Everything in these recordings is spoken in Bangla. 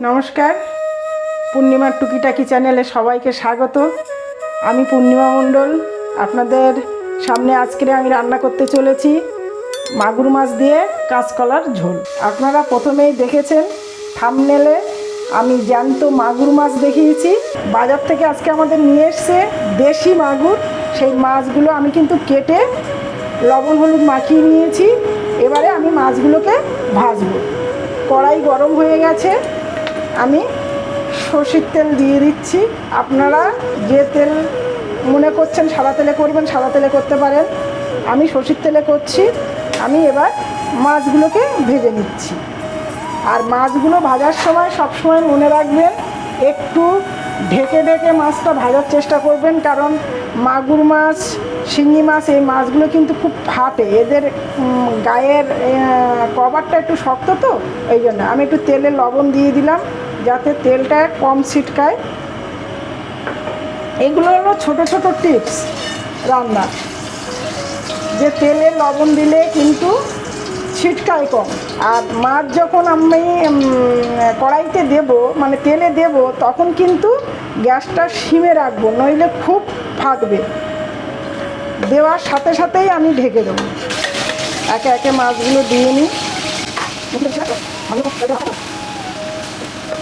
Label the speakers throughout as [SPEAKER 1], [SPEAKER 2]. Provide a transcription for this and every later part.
[SPEAKER 1] নমস্কার, পূর্ণিমার টুকিটাকি চ্যানেলে সবাইকে স্বাগত। আমি পূর্ণিমা মণ্ডল। আপনাদের সামনে আজকে আমি রান্না করতে চলেছি মাগুর মাছ দিয়ে কাঁচকলার ঝোল। আপনারা প্রথমেই দেখেছেন থাম্বনেলে আমি জ্যান্ত মাগুর মাছ দেখিয়েছি। বাজার থেকে আজকে আমাদের নিয়ে এসছে দেশি মাগুর। সেই মাছগুলো আমি কিন্তু কেটে লবণ হলুদ মাখিয়ে নিয়েছি। এবারে আমি মাছগুলোকে ভাজবো। কড়াই গরম হয়ে গেছে, আমি সরষের তেল দিয়ে দিচ্ছি। আপনারা যে তেল মনে করছেন সাদা তেলে করবেন সাদা তেলে করতে পারেন, আমি সরষের তেলে করছি। আমি এবার মাছগুলোকে ভেজে নিচ্ছি। আর মাছগুলো ভাজার সময় সবসময় মনে রাখবেন একটু ঢেকে ঢেকে মাছটা ভাজার চেষ্টা করবেন, কারণ মাগুর মাছ শিঙি মাছ এই মাছগুলো কিন্তু খুব ফাটে, এদের গায়ের কভারটা একটু শক্ত, তো এই জন্য আমি একটু তেলে লবণ দিয়ে দিলাম যাতে তেলটা কম ছিটকায়। এগুলো হলো ছোটো ছোটো টিপস রান্নার, যে তেলে লবণ দিলে কিন্তু ছিটকায় কম। আর মাছ যখন আমি কড়াইতে দেব মানে তেলে দেব তখন কিন্তু গ্যাসটা সিমে রাখবো, নইলে খুব ফাটবে। দেওয়ার সাথে সাথেই আমি ঢেকে দেবো। একে একে মাছগুলো দিয়ে নিই।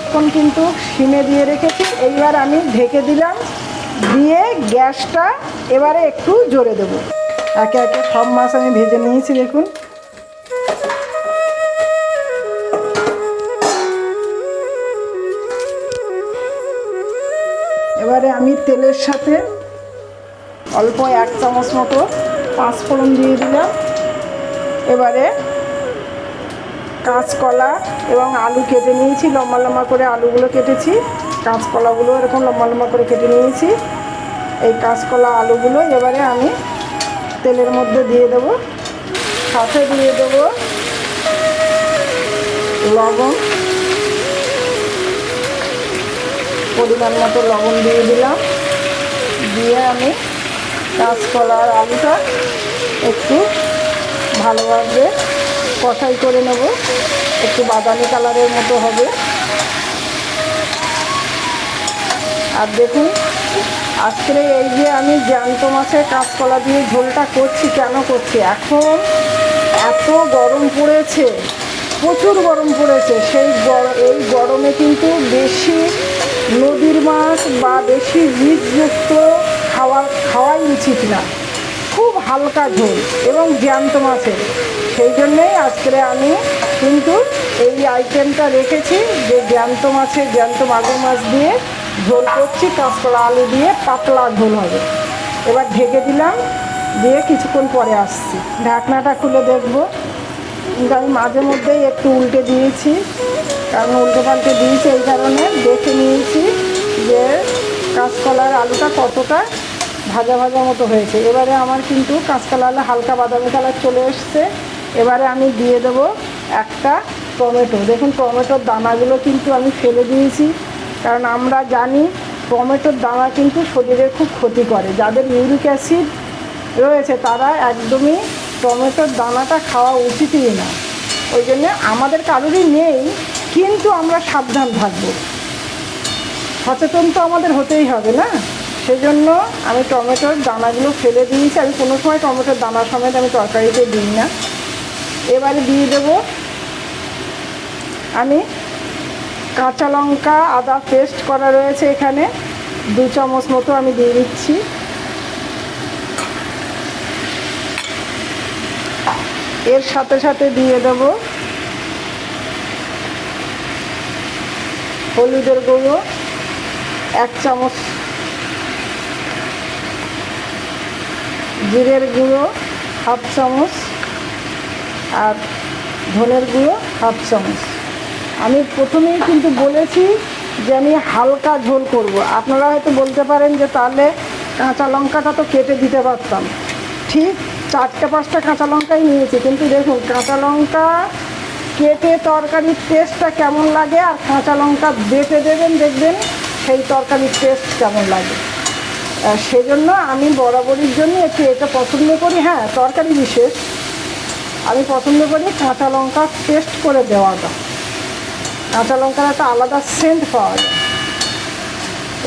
[SPEAKER 1] এখন কিন্তু সিমে দিয়ে রেখেছি। এইবার আমি ঢেকে দিলাম, দিয়ে গ্যাসটা এবারে একটু জোরে দেবো। একে একে সব মাছ আমি ভেজে নিয়েছি। দেখুন, এবারে আমি তেলের সাথে অল্প 1 চামচ মতো 5 ফোড়ন দিয়ে দিলাম। এবারে কাঁচকলা এবং আলু কেটে নিয়েছি, লম্বা লম্বা করে আলুগুলো কেটেছি, কাঁচকলাগুলো এরকম লম্বা লম্বা করে কেটে নিয়েছি। এই কাঁচকলা আলুগুলো এবারে আমি তেলের মধ্যে দিয়ে দেবো। সাথে দিয়ে দেবো লবণ, পরিমাণ মতো লবণ দিয়ে দিলাম। দিয়ে আমি কাঁচকলার আলুটা একটু ভালোভাবে কষাই করে নেব, একটু বাদামি কালারের মতো হবে। আর দেখুন, আজকে এই যে আমি জ্যান্ত মাছের কাঁচকলা দিয়ে ঝোলটা করছি, কেন করছি, এখন এত গরম পড়েছে, প্রচুর গরম পড়েছে। এই গরমে কিন্তু বেশি নদীর মাছ বা বেশি রিচযুক্ত খাওয়াই উচিত না। খুব হালকা ঝোল এবং জ্যান্ত মাছের, সেই জন্যেই আজকে আমি কিন্তু এই আইটেমটা রেখেছি যে জ্যান্ত মাগুর মাছ দিয়ে ঝোল করছি, কাঁচকলা আলু দিয়ে পাতলা ঝোল হবে। এবার ঢেকে দিলাম, দিয়ে কিছুক্ষণ পরে আসছি। ঢাকনাটা খুলে দেখবো। কিন্তু আমি মাঝে মধ্যেই একটু উল্টে দিয়েছি, কারণ উল্টে পাল্টে দিয়েছি এই কারণে দেখে নিয়েছি যে কাঁচকলার আলুটা কতটা ভাজা ভাজা মতো হয়েছে। এবারে আমার কিন্তু কাঁচকলা আলু হালকা বাদামি কালার চলে এসছে। এবারে আমি দিয়ে দেবো একটা টমেটো। দেখুন, টমেটোর দানাগুলো কিন্তু আমি ফেলে দিয়েছি, কারণ আমরা জানি টমেটোর দানা কিন্তু শরীরে খুব ক্ষতি করে। যাদের ইউরিক অ্যাসিড রয়েছে তারা একদমই টমেটোর দানাটা খাওয়া উচিতই না। ওই জন্যে আমাদের কারোরই নেই, কিন্তু আমরা সাবধান থাকবো, সচেতন তো আমাদের হতেই হবে না। সেই জন্য আমি টমেটোর দানাগুলো ফেলে দিয়েছি। আমি কোনো সময় টমেটোর দানা সমেত আমি তরকারিতে দিই না। এবারে দিয়ে দেবো আমি কাঁচা লঙ্কা আদা পেস্ট করা রয়েছে, এখানে 2 চামচ মতো আমি দিয়ে দিচ্ছি। এর সাথে সাথে দিয়ে দেবো হলুদের গুঁড়ো 1 চামচ, জিরের গুঁড়ো 1/2 চামচ, আর ধনের গুঁড়ো 1/2 চামচ। আমি প্রথমেই কিন্তু বলেছি যে আমি হালকা ঝোল করব। আপনারা হয়তো বলতে পারেন যে তাহলে কাঁচা লঙ্কাটা তো কেটে দিতে পারতাম। ঠিক 4-5টা কাঁচা লঙ্কাই নিয়েছি, কিন্তু দেখুন কাঁচা লঙ্কা কেটে তরকারির টেস্টটা কেমন লাগে, আর কাঁচা লঙ্কা বেটে দেবেন, দেখবেন সেই তরকারির টেস্ট কেমন লাগে। সেজন্য আমি বরাবরের জন্য একটু এটা পছন্দ করি। হ্যাঁ, তরকারি বিশেষ আমি পছন্দ করি কাঁচা লঙ্কা পেস্ট করে দেওয়াটা। কাঁচা লঙ্কার একটা আলাদা সেন্ট পাওয়া যায়।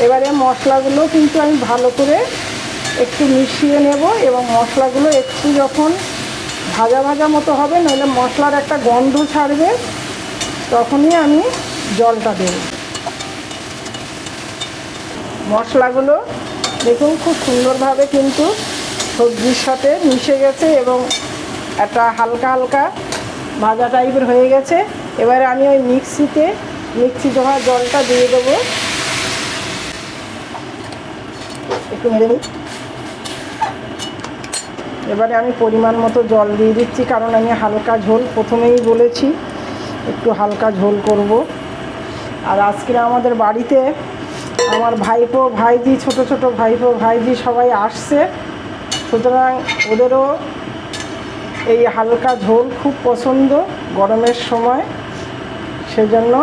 [SPEAKER 1] এবারে মশলাগুলো কিন্তু আমি ভালো করে একটু মিশিয়ে নেব, এবং মশলাগুলো একটু যখন ভাজা ভাজা মতো হবে, নইলে মশলার একটা গন্ধ ছাড়বে, তখনই আমি জলটা দেব। মশলাগুলো দেখুন খুব সুন্দরভাবে কিন্তু সবজির সাথে মিশে গেছে এবং একটা হালকা হালকা ভাজা টাইপের হয়ে গেছে। এবারে আমি ওই মিক্সি ধোয়া জলটা দিয়ে দেবো, একটু মেরে নিই। এবারে আমি পরিমাণ মতো জল দিয়ে দিচ্ছি, কারণ আমি হালকা ঝোল প্রথমেই বলেছি একটু হালকা ঝোল করব। আর আজকে আমাদের বাড়িতে আমার ভাইপো ভাইজি, ছোট ছোট ভাইপো ভাইজি সবাই আসছে, সুতরাং ওদেরও এই হালকা ঝোল খুব পছন্দ গরমের সময়। সেজন্য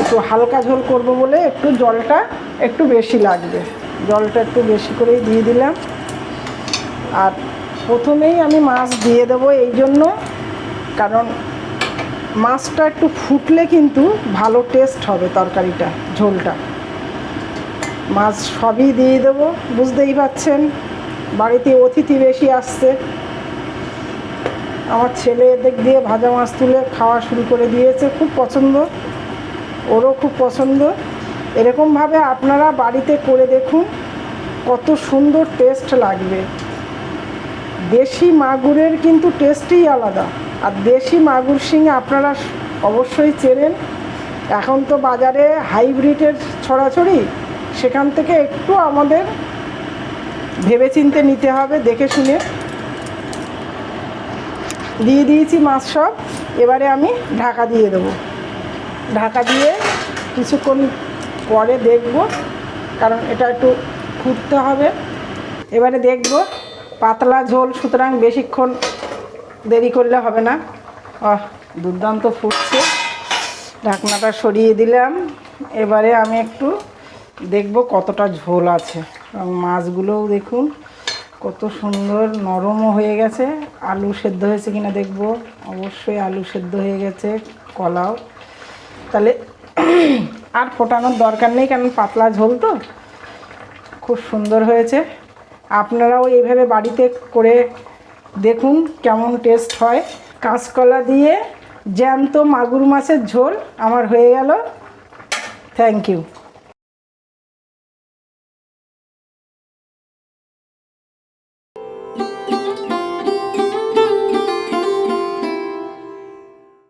[SPEAKER 1] একটু হালকা ঝোল করব বলে একটু জলটা একটু বেশি লাগবে, জলটা একটু বেশি করেই দিয়ে দিলাম। আর প্রথমেই আমি মাছ দিয়ে দেবো এই জন্য, কারণ মাছটা একটু ফুটলে কিন্তু ভালো টেস্ট হবে তরকারিটা, ঝোলটা। মাছ সবই দিয়ে দেবো, বুঝতেই পারছেন বাড়িতে অতিথি বেশি আসছে। আমার ছেলে এদিক দিয়ে ভাজা মাছ তুলে খাওয়া শুরু করে দিয়েছে, খুব পছন্দ, ওরও খুব পছন্দ। এরকমভাবে আপনারা বাড়িতে করে দেখুন, কত সুন্দর টেস্ট লাগবে। দেশি মাগুরের কিন্তু টেস্টই আলাদা। আর দেশি মাগুর শিঙে আপনারা অবশ্যই চেনেন, এখন তো বাজারে হাইব্রিডের ছড়াছড়ি, সেখান থেকে একটু আমাদের ভেবেচিন্তে নিতে হবে, দেখে শুনে। দিয়ে দিয়েছি মাছ সব, এবারে আমি ঢাকা দিয়ে দেবো। ঢাকা দিয়ে কিছুক্ষণ পরে দেখব, কারণ এটা একটু ফুটতে হবে। এবারে দেখব, পাতলা ঝোল, সুতরাং বেশিক্ষণ দেরি করলে হবে না। দুর্দান্ত ফুটছে, ঢাকনাটা সরিয়ে দিলাম। এবারে আমি একটু দেখব কতটা ঝোল আছে, এবং মাছগুলোও দেখুন কত সুন্দর নরমও হয়ে গেছে। আলু সেদ্ধ হয়েছে কিনা দেখব, অবশ্যই আলু সেদ্ধ হয়ে গেছে, কলাও। তাহলে আর ফোটানোর দরকার নেই, কারণ পাতলা ঝোল তো খুব সুন্দর হয়েছে। আপনারাও এইভাবে বাড়িতে করে দেখুন কেমন টেস্ট হয়। কাঁচকলা দিয়ে জ্যান্ত মাগুর মাছের ঝোল আমার হয়ে গেল। Thank you.